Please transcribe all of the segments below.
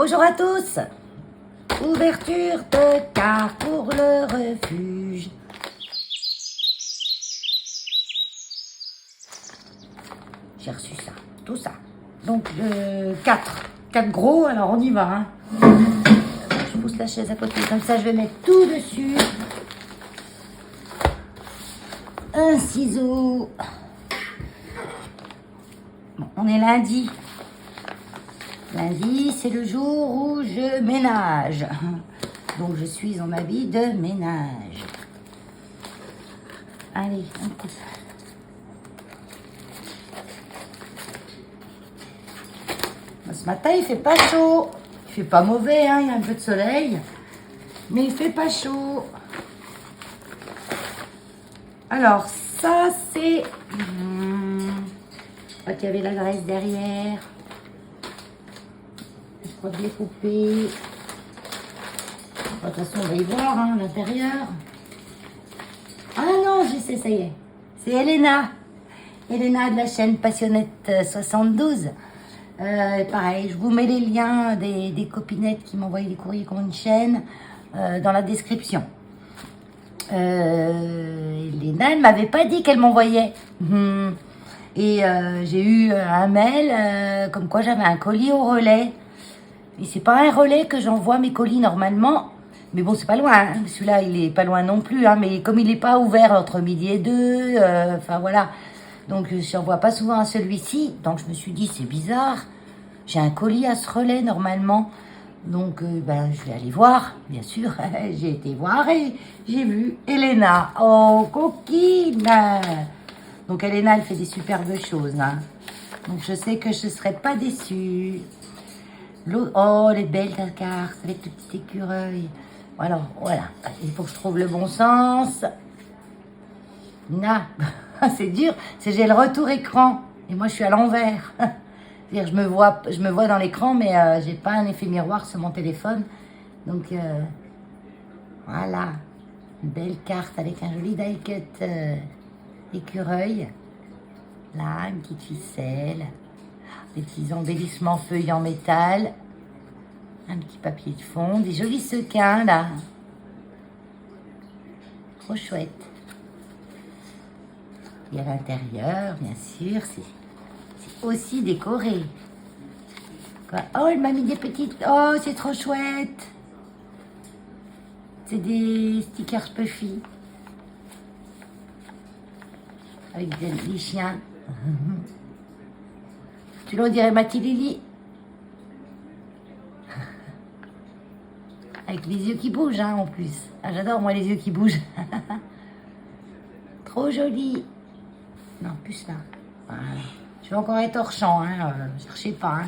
Bonjour à tous. Ouverture de car pour le refuge. J'ai reçu ça, tout ça. Donc 4 gros, alors on y va. Hein. Je pousse la chaise à côté, comme ça je vais mettre tout dessus. Un ciseau. Bon, on est lundi. Lundi, c'est le jour où je ménage. Donc, je suis en habit de ménage. Allez, un coup. Ce matin, il fait pas chaud. Il fait pas mauvais, hein, il y a un peu de soleil. Mais il fait pas chaud. Alors, ça, c'est... Je crois qu'il y avait l'adresse derrière. Je crois que je l'ai coupé. De toute façon, on va y voir, hein, l'intérieur. Ah non, je sais, ça y est. C'est Elena. Elena de la chaîne Passionnette 72. Pareil, je vous mets les liens des copinettes qui m'envoyaient des courriers comme une chaîne dans la description. Elena, elle m'avait pas dit qu'elle m'envoyait. Et j'ai eu un mail comme quoi j'avais un colis au relais. Et c'est pas un relais que j'envoie mes colis normalement. Mais bon, c'est pas loin. Hein. Celui-là, il est pas loin non plus. Hein. Mais comme il est pas ouvert entre midi et 2, enfin voilà. Donc, je n'envoie pas souvent à celui-ci. Donc, je me suis dit, c'est bizarre. J'ai un colis à ce relais normalement. Donc, je vais aller voir, bien sûr. J'ai été voir et j'ai vu Elena. Oh, coquine! Donc, Elena, elle fait des superbes choses. Hein. Donc, je sais que je ne serai pas déçue. Oh, les belles cartes avec le petit écureuil. Alors, voilà. Il faut que je trouve le bon sens. C'est dur. J'ai le retour écran. Et moi, je suis à l'envers. C'est-à-dire, je me vois dans l'écran, mais j'ai pas un effet miroir sur mon téléphone. Donc, voilà. Une belle carte avec un joli die-cut écureuil. Là, une petite ficelle. Des petits embellissements feuilles en métal. Un petit papier de fond. Des jolis sequins, là. Trop chouette. Et à l'intérieur, bien sûr, c'est aussi décoré. Quoi. Oh, elle m'a mis des petites... Oh, c'est trop chouette. C'est des stickers Puffy. Avec des chiens. Tu l'en dirais Mathilili. Avec les yeux qui bougent, hein, en plus. Ah, j'adore, moi, les yeux qui bougent. Trop joli. Non, plus là. Voilà. Je vais encore être hors champ, hein. Cherchez pas, hein.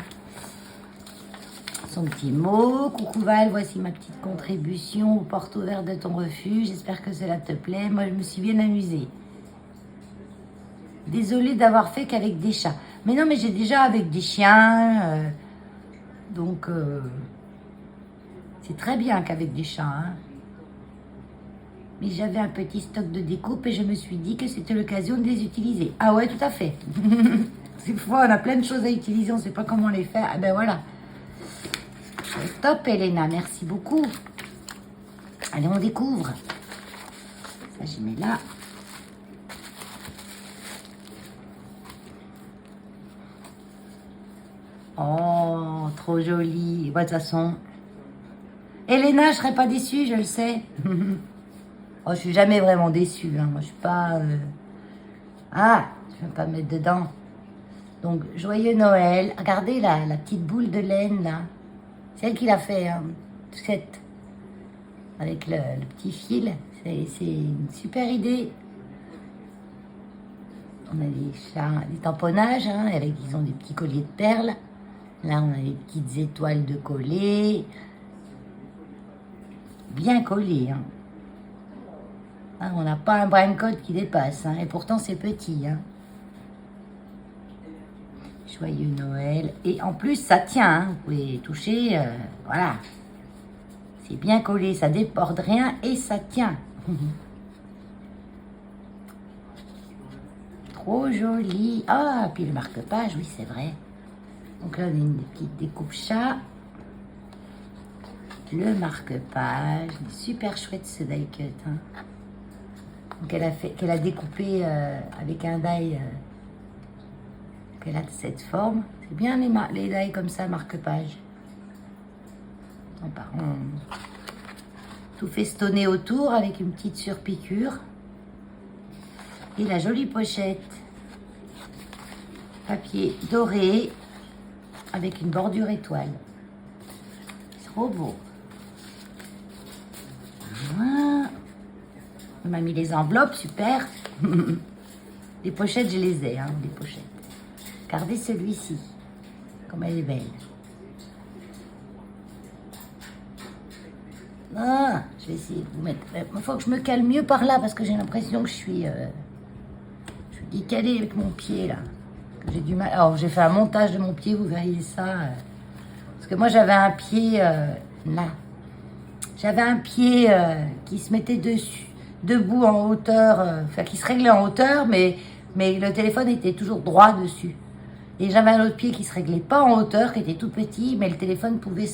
Son petit mot. Coucou Val, voici ma petite contribution aux portes ouvertes de ton refuge. J'espère que cela te plaît. Moi, je me suis bien amusée. Désolée d'avoir fait qu'avec des chats. Mais non, mais j'ai déjà avec des chiens. Donc, c'est très bien qu'avec des chats. Hein. Mais j'avais un petit stock de découpe et je me suis dit que c'était l'occasion de les utiliser. Ah ouais, tout à fait. Des fois, on a plein de choses à utiliser, on ne sait pas comment les faire. Ah ben voilà. Top, Elena, merci beaucoup. Allez, on découvre. Ça, je mets là. Oh, trop joli. De toute façon, Elena, je ne serais pas déçue, je le sais. Oh, je suis jamais vraiment déçue. Hein. Moi, je suis pas... Ah, je ne vais pas me mettre dedans. Donc, joyeux Noël. Regardez la petite boule de laine, là. C'est elle qui l'a fait, hein. Cette. Avec le petit fil. C'est une super idée. On a des tamponnages, hein, avec, ils ont des petits colliers de perles. Là, on a des petites étoiles de collier. Bien collées, hein. Ah, on n'a pas un brin code qui dépasse, hein, et pourtant c'est petit. Hein. Joyeux Noël. Et en plus, ça tient, hein, vous pouvez toucher, voilà. C'est bien collé, ça déborde rien et ça tient. Trop joli. Ah, puis le marque-page, oui, c'est vrai. Donc là, on a une petite découpe chat. le marque-page. Il est super chouette ce die cut. Hein. Donc qu'elle a découpé avec un die qu'elle a de cette forme. C'est bien les die comme ça, marque-page. Tout festonné autour avec une petite surpiqûre. Et la jolie pochette. Papier doré avec une bordure étoile. C'est trop beau. Voilà. On m'a mis les enveloppes, super. Les pochettes, je les ai, hein, les pochettes. Regardez celui-ci, comme elle est belle. Ah, je vais essayer de vous mettre... Il faut que je me calme mieux par là, parce que j'ai l'impression que je suis décalée avec mon pied, là. J'ai du mal... Alors, j'ai fait un montage de mon pied, vous verriez ça. Parce que moi, j'avais un pied, là. J'avais un pied qui se mettait debout en hauteur, enfin, qui se réglait en hauteur, mais le téléphone était toujours droit dessus. Et j'avais un autre pied qui se réglait pas en hauteur, qui était tout petit, mais le téléphone pouvait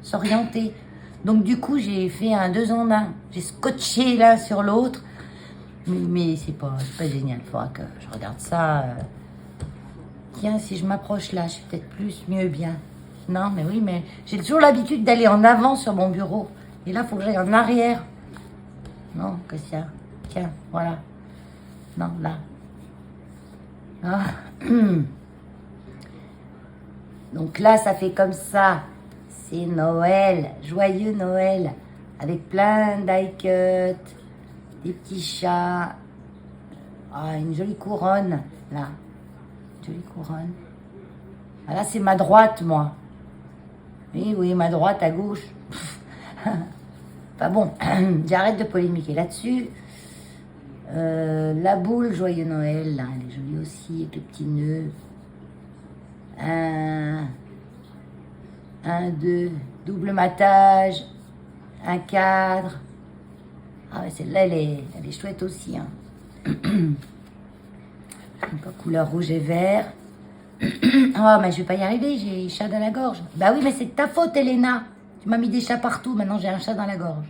s'orienter. Donc du coup, j'ai fait un 2 en 1. J'ai scotché l'un sur l'autre. Mais c'est pas génial. Il faudra que je regarde ça. Tiens, si je m'approche là, je suis peut-être plus, mieux, bien. Non, mais oui, mais j'ai toujours l'habitude d'aller en avant sur mon bureau. Et là, il faut que j'aille en arrière. Non, que ça. Tiens, voilà. Non, là. Ah. Donc là, ça fait comme ça. C'est Noël, joyeux Noël, avec plein die-cut, des petits chats, une jolie couronne, là, une jolie couronne. Ah, là, c'est ma droite, moi. Oui, ma droite à gauche. Enfin bon, j'arrête de polémiquer là-dessus. La boule, joyeux Noël, là, elle est jolie aussi, avec le petit nœud. Un, deux, double matage, un cadre. Ah ouais, celle-là, elle est chouette aussi. Hein. Donc, couleur rouge et vert. Oh, mais je vais pas y arriver, j'ai chat dans la gorge. Bah oui, mais c'est de ta faute, Elena. Tu m'as mis des chats partout, maintenant j'ai un chat dans la gorge.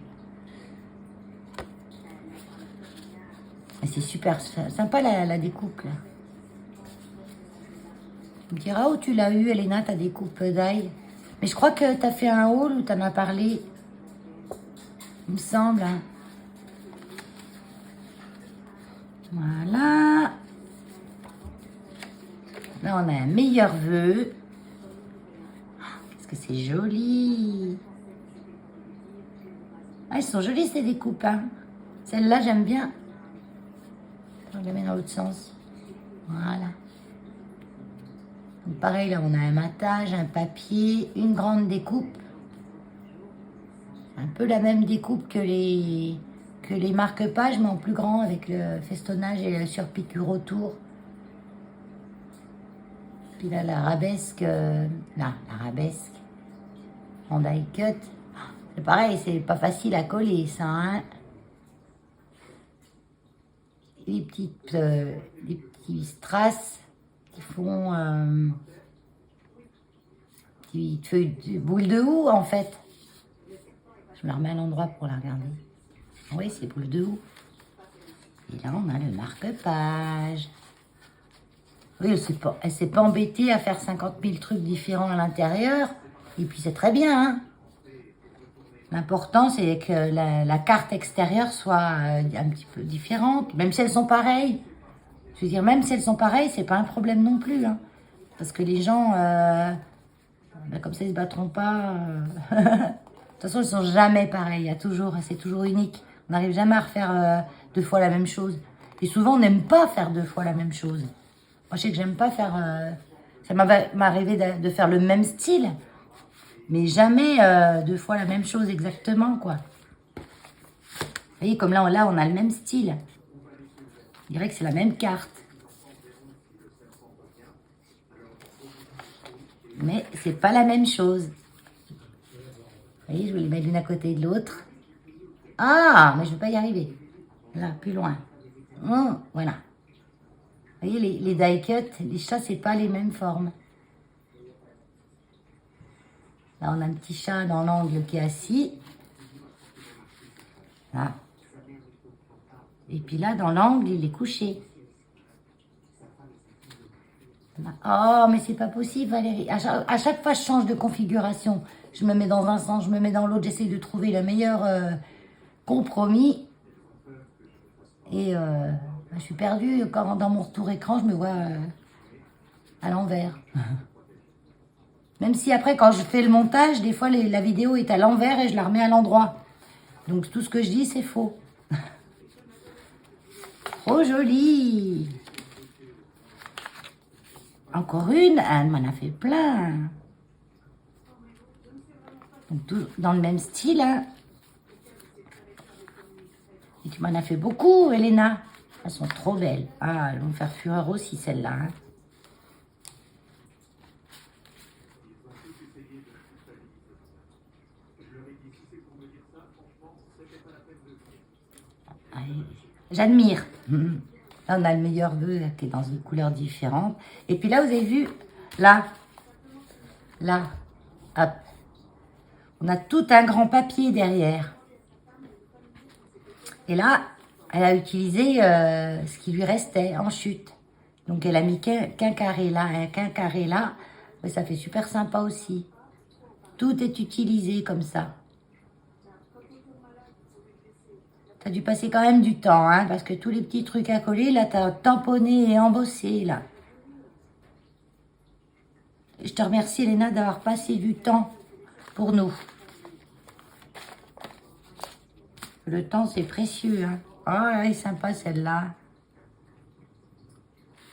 C'est super sympa la découpe, là. Tu me diras où tu l'as eu, Elena, ta découpe d'ail. Mais je crois que tu as fait un haul où tu en as parlé. Il me semble. Hein. Voilà. Là, on a un meilleur vœu. Qu'est-ce que c'est joli. Ah, elles sont jolies, ces découpes. Hein. Celle-là, j'aime bien. Je la mets dans l'autre sens. Voilà. Donc, pareil, là, on a un matage, un papier, une grande découpe. Un peu la même découpe que les marque-pages, mais en plus grand, avec le festonnage et la surpiqûre autour. Puis là, l'arabesque, l'arabesque en die cut. C'est pareil, c'est pas facile à coller, ça, hein. Les petits strass qui font petites feuilles de boule de houx, en fait. Je me la remets à l'endroit pour la regarder. Oui, c'est boule de houx. Et là, on a le marque-page. Oui, elle s'est pas embêtée à faire 50 000 trucs différents à l'intérieur. Et puis, c'est très bien, hein. L'important, c'est que la carte extérieure soit un petit peu différente, même si elles sont pareilles. Je veux dire, même si elles sont pareilles, c'est pas un problème non plus. Hein. Parce que les gens, comme ça, ils se battront pas. De toute façon, elles sont jamais pareilles. C'est toujours unique. On n'arrive jamais à refaire 2 fois la même chose. Et souvent, on n'aime pas faire 2 fois la même chose. Moi, je sais que j'aime pas faire... ça m'est arrivé de faire le même style. Mais jamais 2 fois la même chose exactement, quoi. Vous voyez, comme là, on a le même style. Je dirais que c'est la même carte. Mais c'est pas la même chose. Vous voyez, je vais les mettre l'une à côté de l'autre. Ah, mais je ne vais pas y arriver. Là, plus loin. Voilà. Vous voyez, les die cut, les chats, c'est pas les mêmes formes. Là, on a un petit chat dans l'angle qui est assis. Là. Et puis là, dans l'angle, il est couché. Oh, mais c'est pas possible, Valérie. À chaque fois, je change de configuration. Je me mets dans un sens, je me mets dans l'autre. J'essaie de trouver le meilleur compromis. Et je suis perdue. Quand dans mon retour écran, je me vois à l'envers. Même si après, quand je fais le montage, des fois, la vidéo est à l'envers et je la remets à l'endroit. Donc, tout ce que je dis, c'est faux. Trop joli. Encore une, elle m'en a fait plein. Donc, tout dans le même style. Hein. Et tu m'en as fait beaucoup, Elena. Elles sont trop belles. Ah, elles vont me faire fureur aussi, celles-là. Hein. J'admire. Là, on a le meilleur vœu qui est dans une couleur différente. Et puis là, vous avez vu, là, hop, on a tout un grand papier derrière. Et là, elle a utilisé ce qui lui restait en chute. Donc, elle a mis qu'un carré là, qu'un carré là. Mais ça fait super sympa aussi. Tout est utilisé comme ça. T'as dû passer quand même du temps, hein, parce que tous les petits trucs à coller, là, t'as tamponné et embossé, là. Je te remercie, Elena, d'avoir passé du temps pour nous. Le temps, c'est précieux, hein. Oh, elle est sympa, celle-là.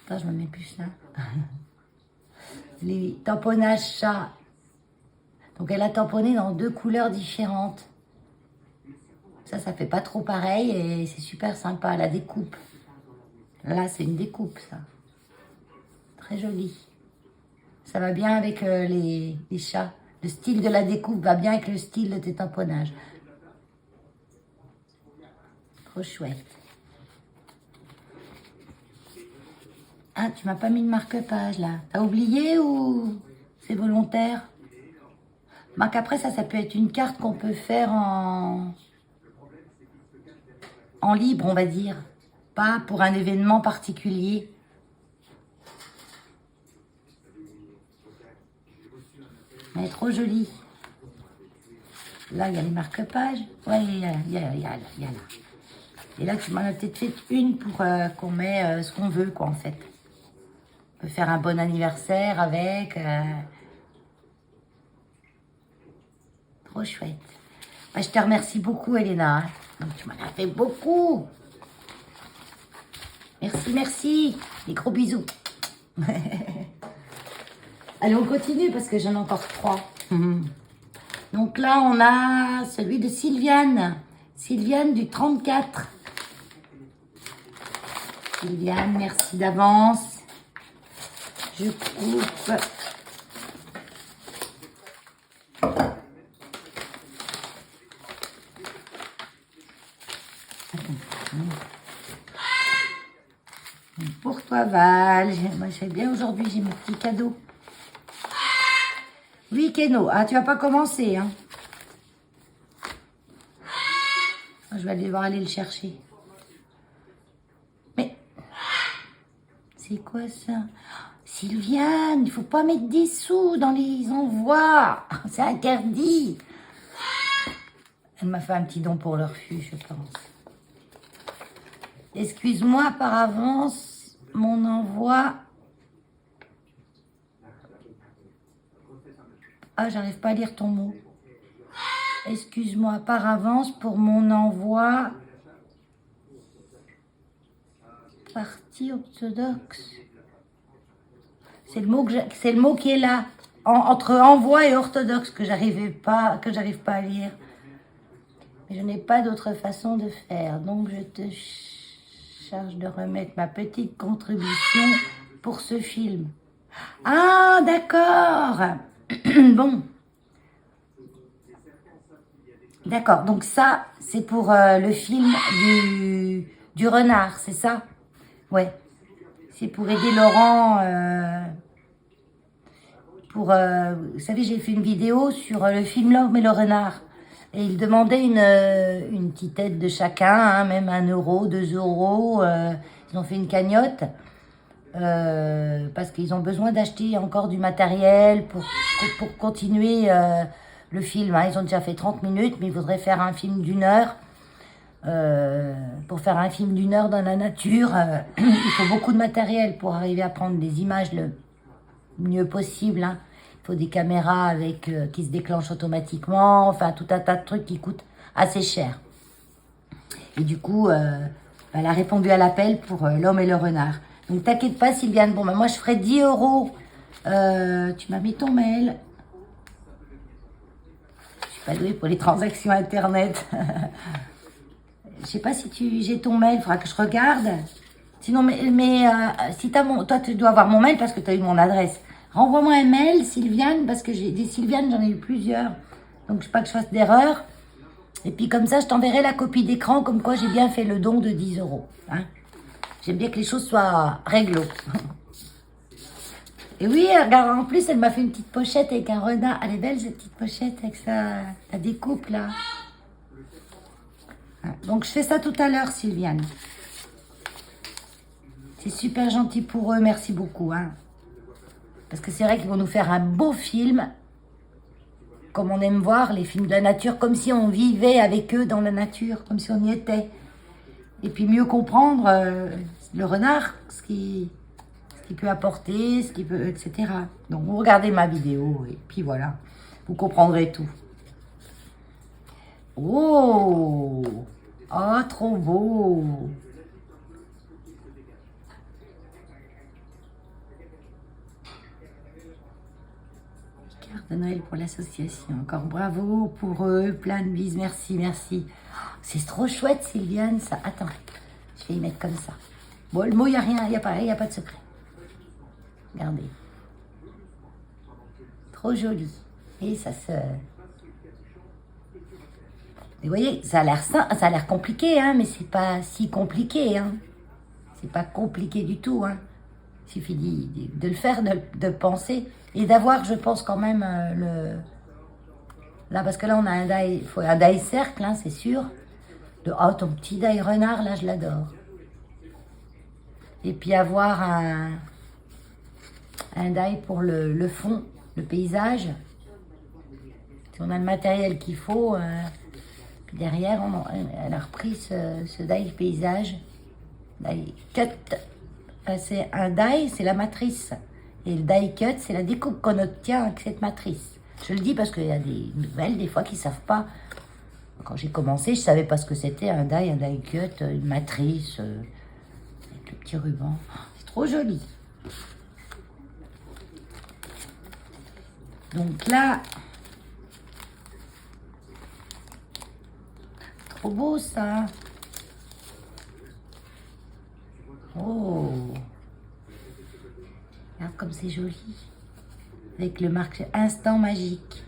Attends, je me mets plus là. Les tamponnages chat. Donc, elle a tamponné dans 2 couleurs différentes. Ça fait pas trop pareil et c'est super sympa, la découpe. Là, c'est une découpe, ça. Très joli. Ça va bien avec les chats. Le style de la découpe va bien avec le style de tes tamponnages. Trop chouette. Ah, tu m'as pas mis de marque-page, là. T'as oublié ou c'est volontaire? Marque après, ça peut être une carte qu'on peut faire en libre, on va dire. Pas pour un événement particulier. Elle est trop jolie. Là, il y a les marque-pages. Ouais, il y a là. Et là, tu m'en as peut-être fait une pour qu'on met ce qu'on veut, quoi, en fait. On peut faire un bon anniversaire avec. Trop chouette. Bah, je te remercie beaucoup, Elena. Donc, tu m'en as fait beaucoup. Merci. Des gros bisous. Allez, on continue parce que j'en ai encore 3. Donc là, on a celui de Sylviane. Sylviane du 34. Sylviane, merci d'avance. Je coupe. Pour toi, Val. Moi, je fais bien aujourd'hui, j'ai mes petits cadeaux. Oui, Keno. Ah, tu vas pas commencer, hein. Je vais devoir aller le chercher. Mais, c'est quoi ça? Sylviane, il faut pas mettre des sous dans les envois. C'est interdit. Elle m'a fait un petit don pour le refus, je pense. Excuse-moi par avance, mon envoi. Ah, j'arrive pas à lire ton mot. Excuse-moi par avance pour mon envoi. Parti orthodoxe. C'est le mot qui est là. Entre envoi et orthodoxe que j'arrive pas à lire. Mais je n'ai pas d'autre façon de faire. Donc je te charge de remettre ma petite contribution pour ce film. Ah, d'accord. Bon. D'accord, donc ça, c'est pour le film du renard, c'est ça? Ouais. C'est pour aider Laurent pour... vous savez, j'ai fait une vidéo sur le film L'Homme et le renard. Et ils demandaient une petite aide de chacun, hein, même 1 euro, 2 euros. Ils ont fait une cagnotte parce qu'ils ont besoin d'acheter encore du matériel pour continuer le film. Hein. Ils ont déjà fait 30 minutes, mais ils voudraient faire un film d'1 heure. Pour faire un film d'1 heure dans la nature, il faut beaucoup de matériel pour arriver à prendre des images le mieux possible. Hein. Il faut des caméras avec qui se déclenchent automatiquement, enfin tout un tas de trucs qui coûtent assez cher. Et du coup, elle a répondu à l'appel pour L'Homme et le renard. Donc t'inquiète pas Sylviane, bon ben moi je ferai 10 euros. Tu m'as mis ton mail. Je suis pas douée pour les transactions internet. Je sais pas si j'ai ton mail, il faudra que je regarde. Sinon, mais si toi, tu dois avoir mon mail parce que tu as eu mon adresse. Renvoie-moi un mail, Sylviane, parce que j'ai des Sylviane, j'en ai eu plusieurs. Donc, je ne veux pas que je fasse d'erreur. Et puis, comme ça, je t'enverrai la copie d'écran, comme quoi j'ai bien fait le don de 10 euros. Hein. J'aime bien que les choses soient réglo. Et oui, regarde, en plus, elle m'a fait une petite pochette avec un renard. Elle est belle, cette petite pochette, avec sa découpe, là. Donc, je fais ça tout à l'heure, Sylviane. C'est super gentil pour eux, merci beaucoup. Hein. Parce que c'est vrai qu'ils vont nous faire un beau film, comme on aime voir les films de la nature, comme si on vivait avec eux dans la nature, comme si on y était. Et puis mieux comprendre le renard, ce qu'il peut apporter, ce qu'il peut, etc. Donc, vous regardez ma vidéo, et puis voilà, vous comprendrez tout. Oh! Oh, trop beau! Carte de Noël pour l'association. Encore bravo pour eux, plein de bises, merci, merci. C'est trop chouette, Sylviane, ça. Attends, je vais y mettre comme ça. Bon, le mot, il n'y a rien, il n'y a pas de secret. Regardez. Trop joli. Et ça se... Vous voyez, ça a l'air compliqué, hein, mais c'est pas si compliqué. Hein. C'est pas compliqué du tout. Hein. Il suffit de le faire, de penser et d'avoir, je pense, quand même Là, parce que là, on a un die, il faut un die cercle, hein, c'est sûr. Oh, ton petit die renard, là, je l'adore. Et puis avoir un die pour le fond, le paysage. Si on a le matériel qu'il faut... Puis derrière, elle a repris ce die paysage. Die cut, c'est un die, c'est la matrice. Et le die cut, c'est la découpe qu'on obtient avec cette matrice. Je le dis parce qu'il y a des nouvelles, des fois, qui ne savent pas. Quand j'ai commencé, je ne savais pas ce que c'était un die cut, une matrice, avec le petit ruban. C'est trop joli. Donc là... Trop beau ça. Oh. Regarde comme c'est joli. Avec le marque instant magique.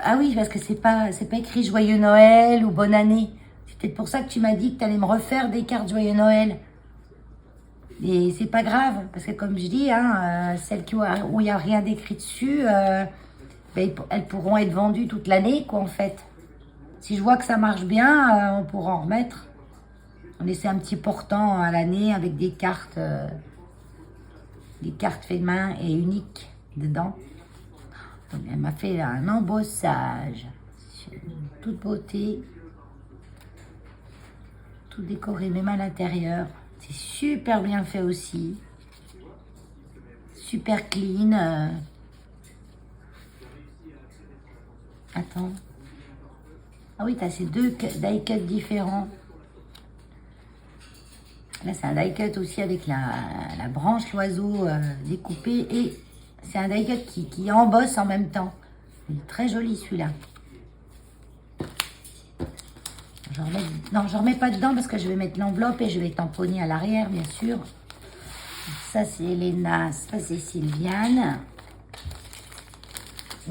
Ah oui, parce que c'est pas écrit Joyeux Noël ou Bonne Année. C'est peut-être pour ça que tu m'as dit que tu allais me refaire des cartes Joyeux Noël. Et c'est pas grave, parce que comme je dis, hein, celles où il n'y a rien d'écrit dessus, ben, elles pourront être vendues toute l'année, quoi, en fait. Si je vois que ça marche bien, on pourra en remettre. On laisse un petit portant à l'année avec des cartes faites main et uniques dedans. Donc, elle m'a fait un embossage. Toute beauté. Tout décoré, même à l'intérieur. C'est super bien fait aussi. Super clean. Attends. Ah oui, tu as ces deux die cuts différents. Là, c'est un die cut aussi avec la branche l'oiseau découpée. Et c'est un die cut qui embosse en même temps. Il est très joli celui-là. Non, je ne remets pas dedans parce que je vais mettre l'enveloppe et je vais tamponner à l'arrière, bien sûr. Ça, c'est Elena. Ça, c'est Sylviane.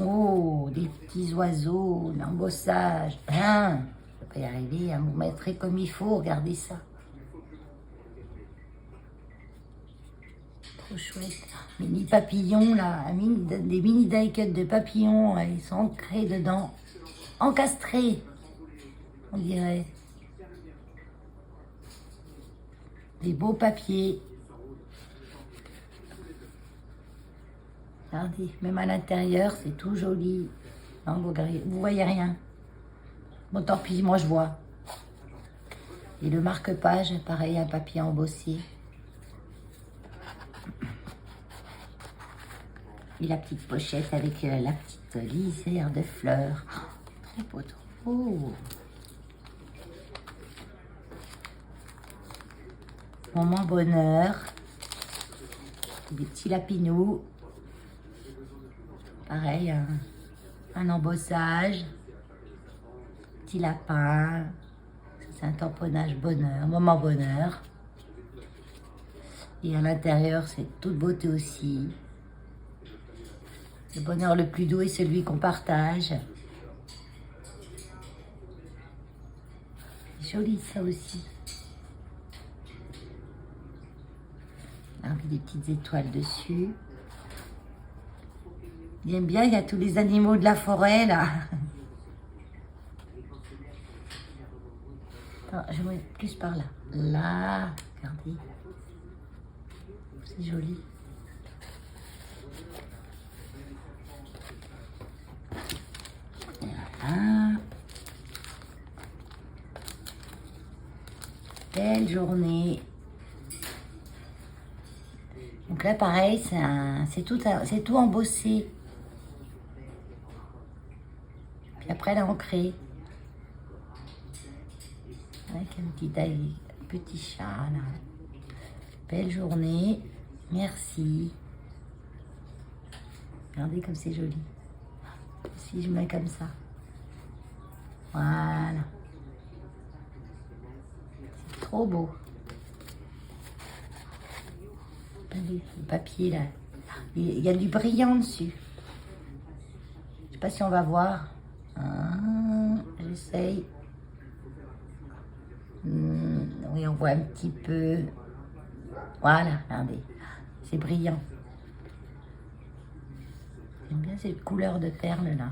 Oh, des petits oiseaux, l'embossage. Hein, je vais pas y arriver, hein, vous mettrez comme il faut, regardez ça. trop chouette. Mini papillons, là, des mini die-cuts de papillons, ils sont ancrés dedans, encastrés, on dirait. Des beaux papiers. Regardez, même à l'intérieur, c'est tout joli. Non, vous voyez rien. Bon, tant pis, moi je vois. Et le marque-page, pareil, un papier embossé. Et la petite pochette avec la petite lisière de fleurs. Oh, trop beau, trop beau. Moment bonheur. Des petits lapinous. Pareil, un embossage. Petit lapin. C'est un tamponnage bonheur, moment bonheur. Et à l'intérieur, c'est toute beauté aussi. Le bonheur le plus doux est celui qu'on partage. C'est joli ça aussi. Avec des petites étoiles dessus. J'aime bien, il y a tous les animaux de la forêt là. Attends, je vais plus par là. Là, regardez. C'est joli. Voilà. Belle journée. Donc là, pareil, c'est tout embossé. Puis après, là, ancré. Avec un petit chat, là. Belle journée. Merci. Regardez comme c'est joli. Si je mets comme ça. Voilà. C'est trop beau. Regardez, le papier, là. Il y a du brillant dessus. Je sais pas si on va voir. J'essaye. Oui, on voit un petit peu. Voilà, regardez. C'est brillant. J'aime bien cette couleur de perles là.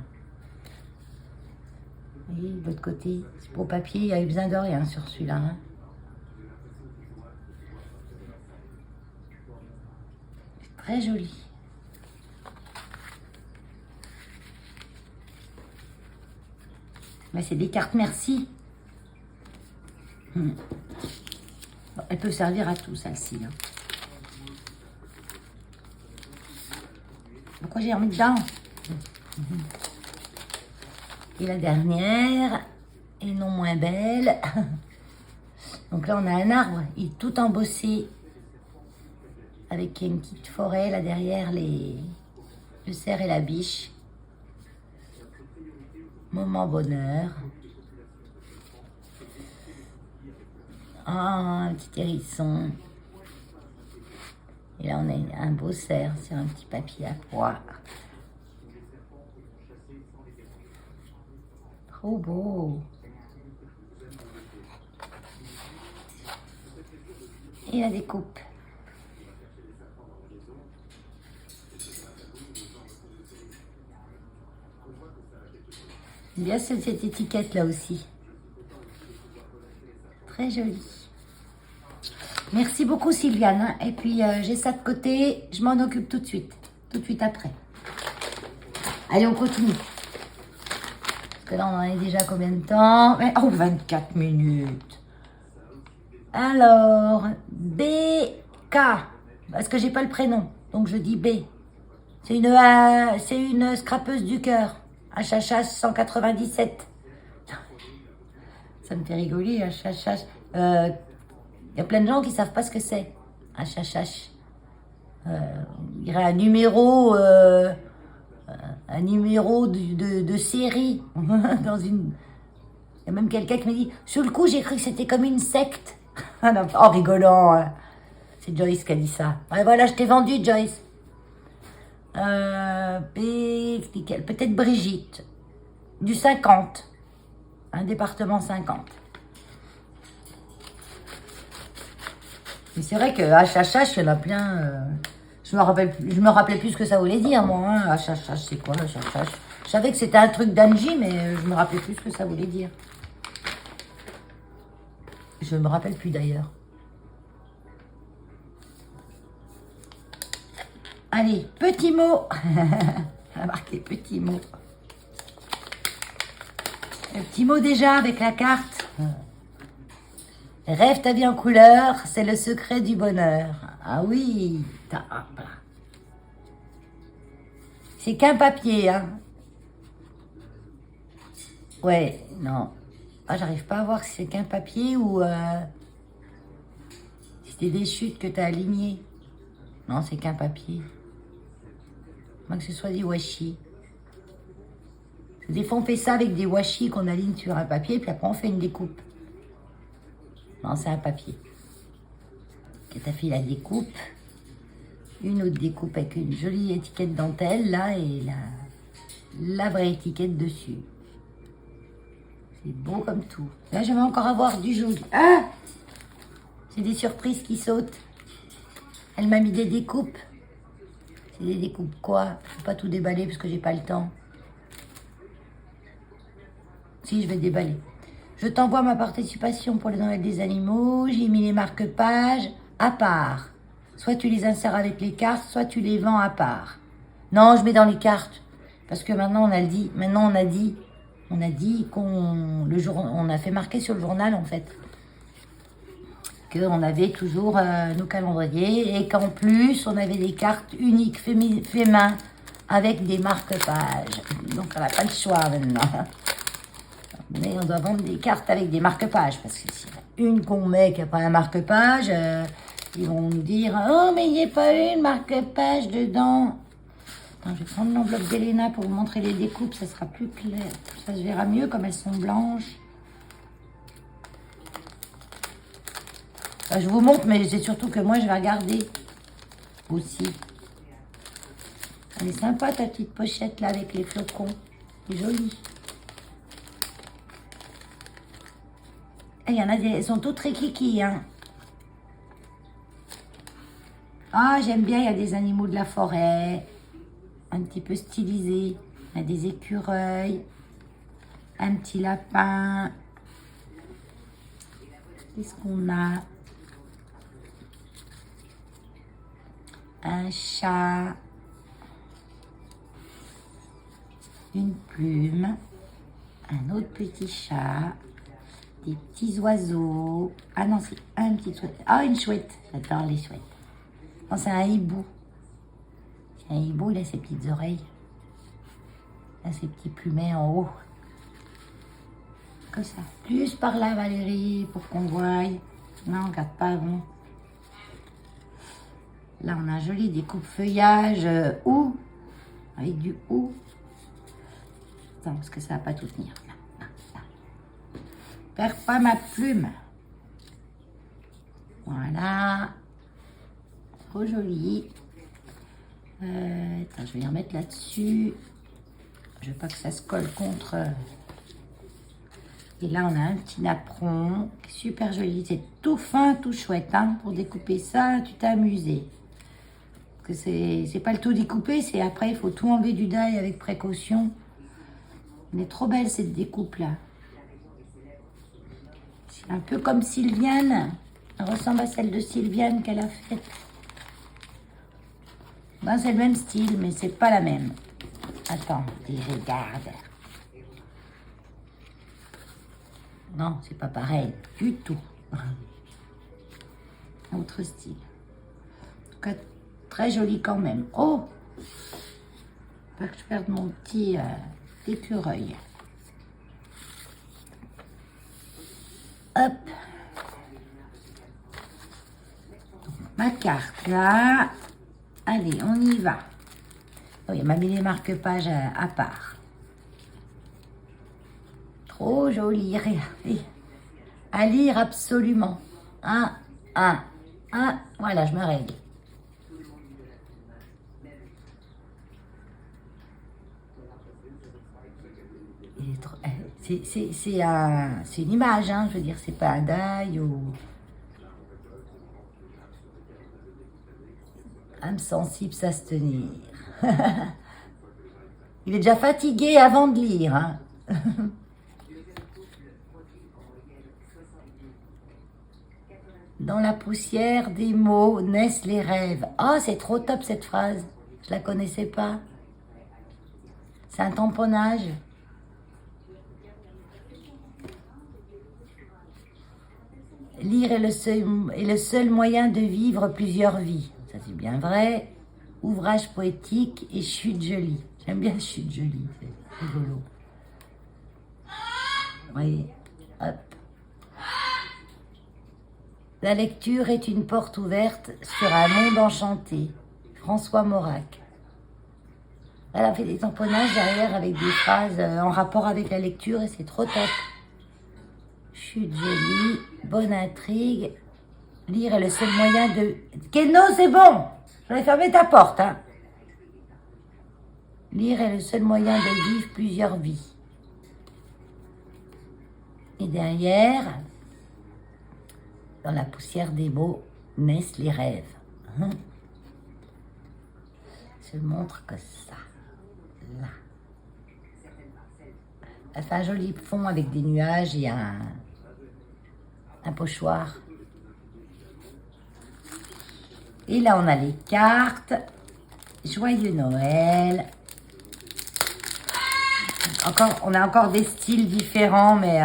Et de l'autre côté, c'est pour papier, il y a eu besoin de rien sur celui-là. Hein. C'est très joli. Mais c'est des cartes merci. Bon, elle peut servir à tout, celle-ci. Hein. Pourquoi j'ai remis dedans? Et la dernière, et non moins belle. Donc là, on a un arbre, il est tout embossé. Avec une petite forêt, là derrière, le cerf et la biche. Moment bonheur. Oh, un petit hérisson. Et là, on a un beau cerf sur un petit papier à pois. Trop beau. Et la découpe. J'aime bien cette étiquette là aussi. Très jolie. Merci beaucoup Sylviane. Hein. Et puis j'ai ça de côté, je m'en occupe tout de suite après. Allez, on continue. Parce que là on en est déjà combien de temps? Oh, 24 minutes. Alors, BK. Parce que j'ai pas le prénom, donc je dis B. C'est une scrapeuse du cœur. HHH 197. Ça me fait rigoler, HHH. Il y a plein de gens qui ne savent pas ce que c'est. HHH. Il y aurait un numéro de série. Dans une... Il y a même quelqu'un qui me dit, sur le coup, j'ai cru que c'était comme une secte. En rigolant. Hein. C'est Joyce qui a dit ça. Ouais, voilà, je t'ai vendu, Joyce. Peut-être Brigitte. Du 50. Un département 50. Mais c'est vrai que HHH, il y en a plein. Je me rappelais plus ce que ça voulait dire, moi. Hein. Achachache, c'est quoi, achachache? Je savais que c'était un truc d'Angie, mais je me rappelais plus ce que ça voulait dire. Je me rappelle plus d'ailleurs. Allez, petit mot. On a marqué petit mot. Le petit mot déjà avec la carte. Rêve ta vie en couleur, c'est le secret du bonheur. Ah oui, c'est qu'un papier, hein. Ouais, non. Ah, j'arrive pas à voir si c'est qu'un papier ou si c'est des chutes que tu as alignées. Non, c'est qu'un papier. Moi que ce soit des washi. Des fois, on fait ça avec des washi qu'on aligne sur un papier, puis après, on fait une découpe. Non, c'est un papier. Que tu as fait la découpe. Une autre découpe avec une jolie étiquette dentelle, là, et la vraie étiquette dessus. C'est beau comme tout. Là, je vais encore avoir du joli. Ah! C'est des surprises qui sautent. Elle m'a mis des découpes. C'est des découpes quoi? Je ne vais pas tout déballer parce que j'ai pas le temps. Si, je vais déballer. Je t'envoie ma participation pour les Noël des animaux. J'ai mis les marque-pages à part. Soit tu les insères avec les cartes, soit tu les vends à part. Non, je mets dans les cartes. Parce que maintenant, on a dit. Maintenant, on a dit on a fait marquer sur le journal, en fait, qu'on avait toujours nos calendriers et qu'en plus, on avait des cartes uniques fait main avec des marque-pages. Donc, on n'a pas le choix maintenant. Mais on doit vendre des cartes avec des marque-pages parce que s'il y en a une qu'on met qui n'a pas un marque-page, ils vont nous dire « Oh, mais il n'y a pas eu une marque-page dedans !» Attends, je vais prendre l'enveloppe d'Elena pour vous montrer les découpes, ça sera plus clair. Ça se verra mieux comme elles sont blanches. Enfin, je vous montre, mais c'est surtout que moi, je vais regarder aussi. Elle est sympa, ta petite pochette, là, avec les flocons. C'est joli. Il y en a des... Elles sont toutes très kiki, hein. Ah, j'aime bien, il y a des animaux de la forêt. Un petit peu stylisés. Il y a des écureuils. Un petit lapin. Qu'est-ce qu'on a? Un chat. Une plume. Un autre petit chat. Des petits oiseaux. Ah non, c'est un petit chouette. Ah, une chouette. J'adore les chouettes. Non, c'est un hibou. C'est un hibou, il a ses petites oreilles. Il a ses petits plumets en haut. Comme ça. Plus par là, Valérie, pour qu'on voie. Non, regarde pas avant. Là, on a un joli découpe feuillage ou avec du ou. Attends, parce que ça va pas tout tenir. Perds pas ma plume. Voilà. Trop joli. Attends, je vais y remettre là-dessus. Je veux pas que ça se colle contre. Et là, on a un petit napperon. Super joli. C'est tout fin, tout chouette. Hein. Pour découper ça, tu t'es amusé. Parce que c'est pas le tout découpé. C'est après, il faut tout enlever du die avec précaution. Elle est trop belle, cette découpe-là. C'est un peu comme Sylviane. Elle ressemble à celle de Sylviane qu'elle a faite. Ben, c'est le même style, mais c'est pas la même. Attends, regarde. Non, c'est pas pareil du tout. Autre style. En tout cas, très joli quand même. Oh! Pas que je perde mon petit écureuil. Hop. Donc, ma carte là. Allez, on y va. Oh, il m'a mis les marque-pages à part. Trop joli, regardez. À lire absolument. Voilà, je me règle. C'est une image, hein, je veux dire, c'est pas un die ou... âme sensible s'abstenir. Il est déjà fatigué avant de lire. Hein. Dans la poussière des mots naissent les rêves. Oh, c'est trop top cette phrase. Je la connaissais pas. C'est un tamponnage. Lire est le seul moyen de vivre plusieurs vies. Ça, c'est bien vrai. Ouvrage poétique et chute jolie. J'aime bien chute jolie, c'est rigolo. Oui, hop. La lecture est une porte ouverte sur un monde enchanté. François Maurac. Elle a fait des tamponnages derrière avec des phrases en rapport avec la lecture et c'est trop top. Chute jolie, bonne intrigue. Lire est le seul moyen de... Keno, c'est bon! Je vais fermer ta porte, hein. Lire est le seul moyen de vivre plusieurs vies. Et derrière, dans la poussière des mots, naissent les rêves. Je montre que ça, là. Elle fait un joli fond avec des nuages et un pochoir. Et là, on a les cartes. Joyeux Noël. On a encore des styles différents, mais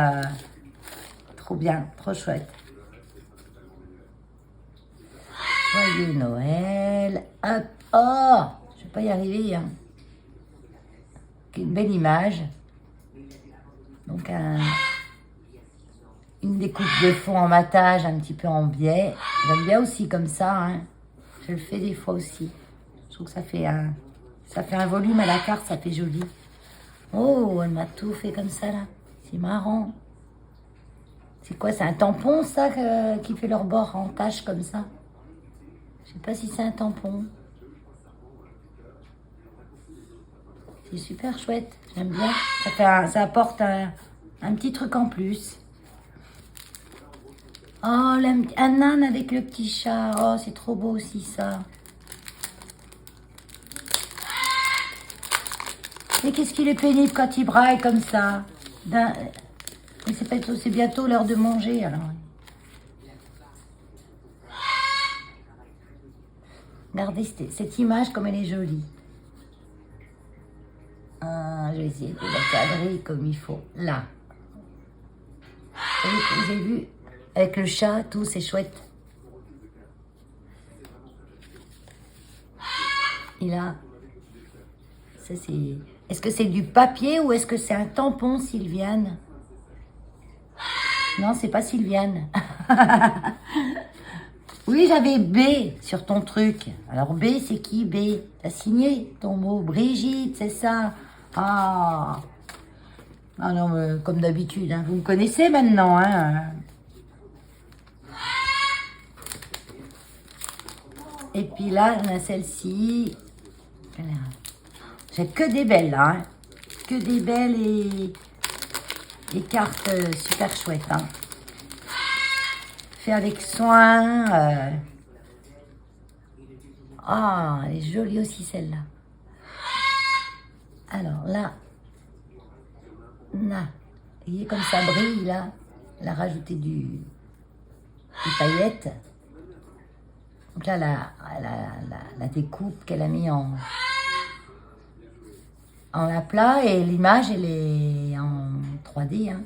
trop bien, trop chouette. Joyeux Noël. Hop. Oh, je vais pas y arriver. Hein. Une belle image. Donc, une découpe de fond en matage, un petit peu en biais. J'aime bien aussi comme ça. Hein. Je le fais des fois aussi. Je trouve que ça fait un volume à la carte, ça fait joli. Oh, elle m'a tout fait comme ça, là. C'est marrant. C'est quoi, c'est un tampon, ça, qui fait leur bord en tache comme ça? Je sais pas si c'est un tampon. C'est super chouette, j'aime bien. Ça apporte un petit truc en plus. Oh, un âne avec le petit chat. Oh, c'est trop beau aussi, ça. Et qu'est-ce qu'il est pénible quand il braille comme ça. C'est bientôt l'heure de manger, alors. Regardez cette image comme elle est jolie. Je vais essayer de la cadrer comme il faut. Là. Vous avez vu, avec le chat, tout, c'est chouette. Et là, ça c'est... Est-ce que c'est du papier ou est-ce que c'est un tampon, Sylviane? Non, c'est pas Sylviane. Oui, j'avais B sur ton truc. Alors B, c'est qui B? T'as signé ton mot. Brigitte, c'est ça. Ah. Ah non, mais comme d'habitude, hein. Vous me connaissez maintenant, hein. Et puis là, on a celle-ci. J'ai que des belles, là. Hein. Que des belles et cartes super chouettes, hein. Fait avec soin. Ah, elle est jolie aussi, celle-là. Alors, là. Vous voyez comme ça brille, là. Elle a rajouté des paillettes. Donc là, la découpe qu'elle a mis en aplat et l'image, elle est en 3D. Hein.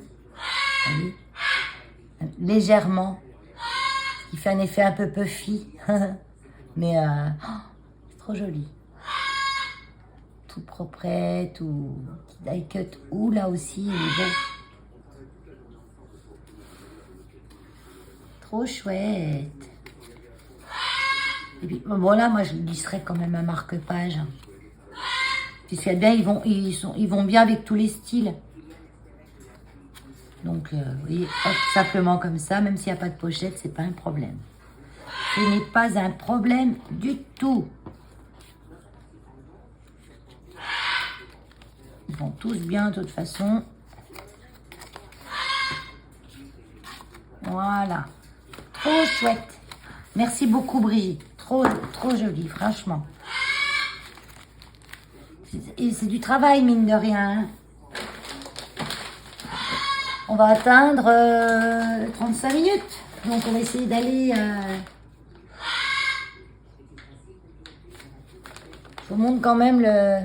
Vous voyez, légèrement. Ce qui fait un effet un peu puffy. Mais c'est trop joli. Tout propre, tout die cut. Ouh, là aussi, il est beau. Trop chouette. Et puis, bon là, moi, je glisserais quand même un marque-page. Puisqu'il y a bien, ils vont bien avec tous les styles. Donc, vous voyez, hop, simplement comme ça, même s'il n'y a pas de pochette, c'est pas un problème. Ce n'est pas un problème du tout. Ils vont tous bien, de toute façon. Voilà. Trop chouette. Merci beaucoup, Brigitte. Trop, trop joli, franchement. Et c'est du travail, mine de rien. On va atteindre 35 minutes. Donc, on va essayer d'aller... Je vous montre quand même le...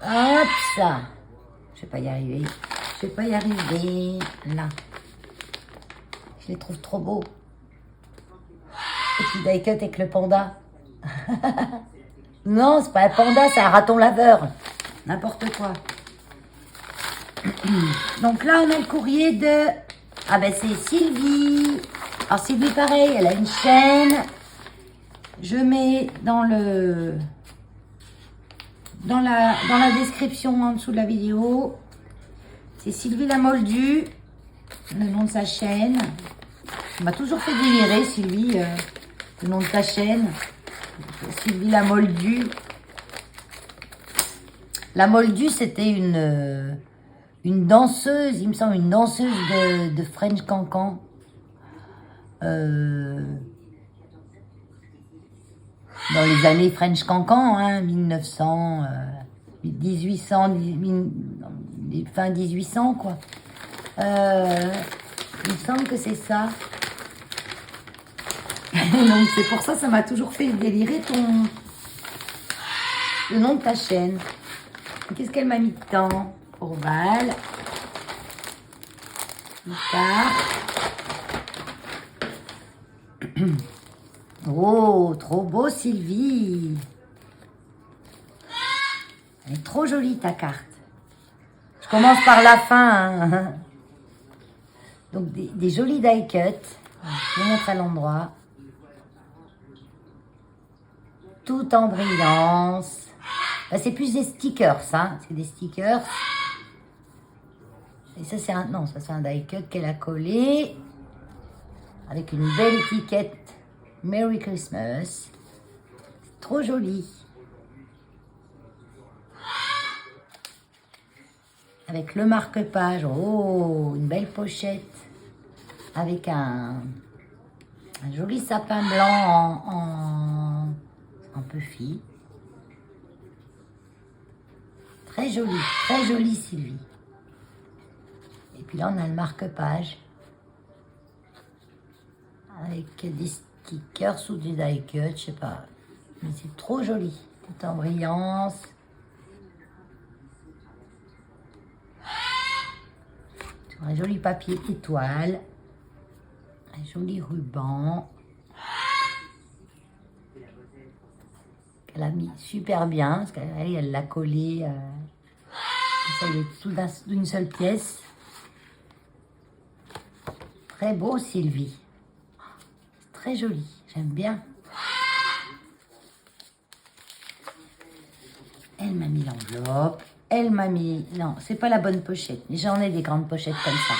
Hop, ça. Je vais pas y arriver. Je vais pas y arriver. Là. Je les trouve trop beaux. Et puis die cut avec le panda. Non, c'est pas un panda, c'est un raton laveur. N'importe quoi. Donc là, on a le courrier de... Ah ben, c'est Sylvie. Alors, Sylvie, pareil, elle a une chaîne. Je mets dans le... Dans la description en dessous de la vidéo. C'est Sylvie la Moldue. Le nom de sa chaîne. Ça m'a toujours fait délirer, Sylvie. Le nom de ta chaîne. Sylvie la Moldue. La Moldue, c'était une danseuse, il me semble, une danseuse de French Cancan. Dans les années French Cancan, hein, 1900, 1800, fin 1800, quoi. Il me semble que c'est ça. Donc c'est pour ça, ça m'a toujours fait délirer le nom de ta chaîne. Qu'est-ce qu'elle m'a mis dedans? Orval. Oh, trop beau, Sylvie. Elle est trop jolie, ta carte. Je commence par la fin. Hein. Donc, des jolis die cut. Je vous montre à l'endroit. Tout en brillance. Ben, c'est plus des stickers, hein. C'est des stickers. Et ça, c'est un... Non, ça, c'est un die cut qu'elle a collé. Avec une belle étiquette. Merry Christmas. C'est trop joli. Avec le marque-page. Oh, une belle pochette. Avec un joli sapin blanc en puffy. Très joli Sylvie. Et puis là, on a le marque-page. Avec des stickers ou des die cut, je sais pas. Mais c'est trop joli. Tout en brillance. Sur un joli papier étoile. Un joli ruban. Elle a mis super bien. Parce qu'elle l'a collé. Ça, il est tout d'une seule pièce. Très beau, Sylvie. Très joli, j'aime bien. Elle m'a mis l'enveloppe. Elle m'a mis... Non, c'est pas la bonne pochette. Mais j'en ai des grandes pochettes comme ça.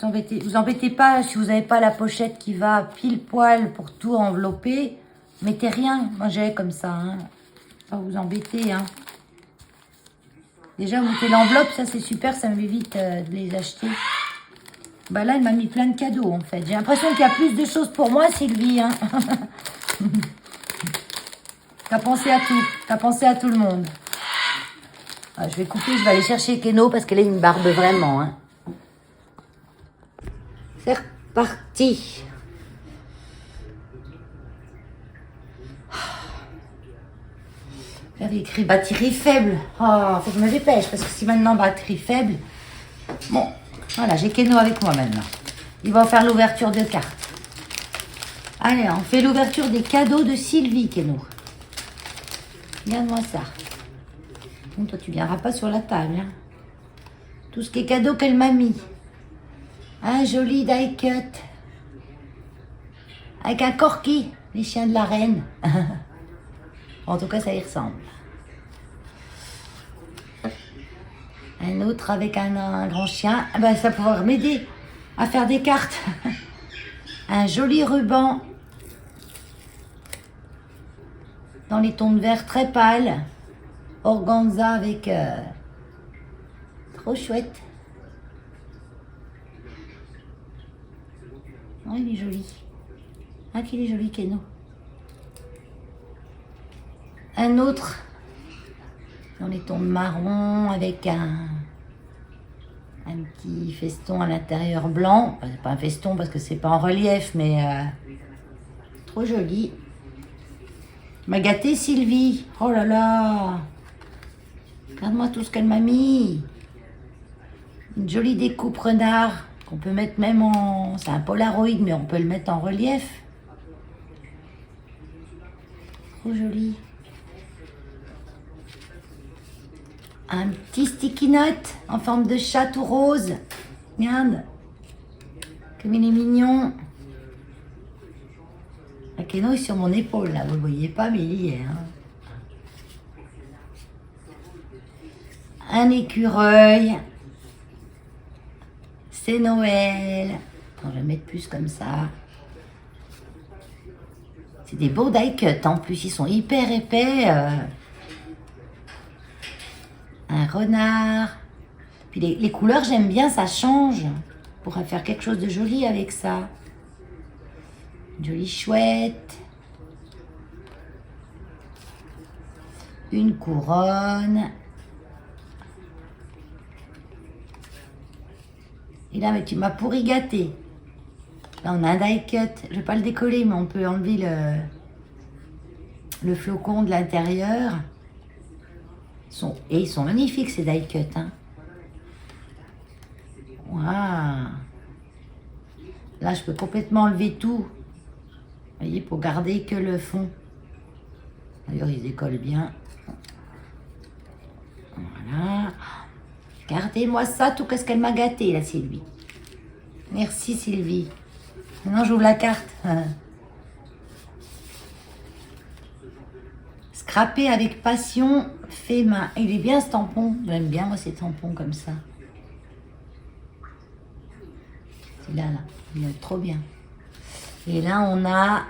Vous embêtez pas si vous n'avez pas la pochette qui va pile poil pour tout envelopper. Mettez rien. Moi, j'ai comme ça. Hein. Pas vous embêter. Hein. Déjà, vous mettez l'enveloppe. Ça, c'est super. Ça m'évite de les acheter. Bah là, elle m'a mis plein de cadeaux, en fait. J'ai l'impression qu'il y a plus de choses pour moi, Sylvie. Hein. T'as pensé à tout. T'as pensé à tout le monde. Ah, je vais couper, je vais aller chercher Keno parce qu'elle a une barbe vraiment. Hein. C'est reparti. J'avais écrit batterie faible. Oh, faut que je me dépêche parce que si maintenant batterie faible... Bon, voilà, j'ai Keno avec moi maintenant. Il va faire l'ouverture de cartes. Allez, on fait l'ouverture des cadeaux de Sylvie, Keno. Regarde-moi ça. Bon, toi, tu viendras pas sur la table. Hein. Tout ce qui est cadeau qu'elle m'a mis. Un joli die cut. Avec un corki, les chiens de la reine. En tout cas, ça y ressemble. Un autre avec un grand chien. Ah ben, ça va pouvoir m'aider à faire des cartes. Un joli ruban. Dans les tons de vert très pâles. Organza avec... trop chouette. Oh, il est joli. Ah, qu'il est joli, Keno. Un autre dans les tons marron avec un petit feston à l'intérieur blanc. Enfin, c'est pas un feston parce que c'est pas en relief, mais trop joli. M'a gâté Sylvie. Oh là là. Regarde-moi tout ce qu'elle m'a mis. Une jolie découpe renard qu'on peut mettre même en... C'est un Polaroid, mais on peut le mettre en relief. Trop joli. Un petit sticky note en forme de chat tout rose. Regarde. Comme il est mignon. La Keno est sur mon épaule, là. Vous ne le voyez pas, mais il y est. Hein. Un écureuil. C'est Noël. Attends, je vais mettre plus comme ça. C'est des beaux die cuts. En plus, ils sont hyper épais. Un renard. Puis les couleurs, j'aime bien, ça change. On pourrait faire quelque chose de joli avec ça. Une jolie chouette. Une couronne. Et là, mais tu m'as pourri gâté. Là, on a un die cut. Je vais pas le décoller, mais on peut enlever le flocon de l'intérieur. Et ils sont magnifiques, ces die cuts. Hein. Waouh. Là, je peux complètement enlever tout. Vous voyez, pour garder que le fond. D'ailleurs, ils décollent bien. Voilà. Regardez-moi ça, tout qu'est-ce qu'elle m'a gâté, là, Sylvie. Merci, Sylvie. Maintenant, j'ouvre la carte. Scrappé avec passion, fait main. Il est bien, ce tampon. J'aime bien, moi, ces tampons comme ça. C'est là, là. Il est trop bien. Et là, on a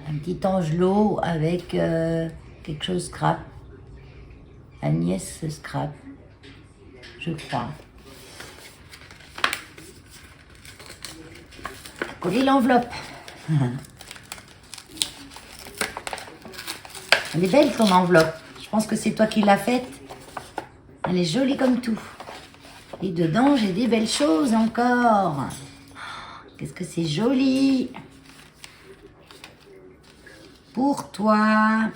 un petit angelot avec quelque chose scrap. Agnès scrap, je crois. Coller l'enveloppe. Elle est belle ton enveloppe. Je pense que c'est toi qui l'as faite. Elle est jolie comme tout. Et dedans, j'ai des belles choses encore. Qu'est-ce que c'est joli. Pour toi.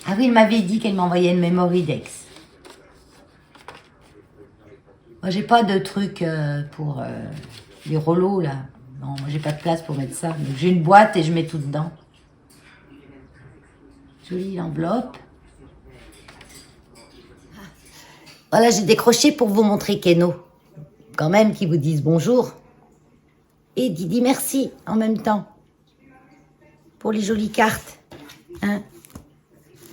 Ah oui, elle m'avait dit qu'elle m'envoyait une memory Dex. Moi, j'ai pas de truc pour les rouleaux, là. Non, moi, j'ai pas de place pour mettre ça. Donc, j'ai une boîte et je mets tout dedans. Jolie l'enveloppe. Voilà, j'ai décroché pour vous montrer Keno. Quand même, qui vous disent bonjour. Et dit merci en même temps. Pour les jolies cartes. Hein?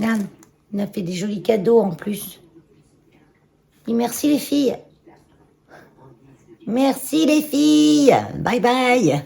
Regarde, il a fait des jolis cadeaux en plus. Dis merci les filles. Merci les filles. Bye bye.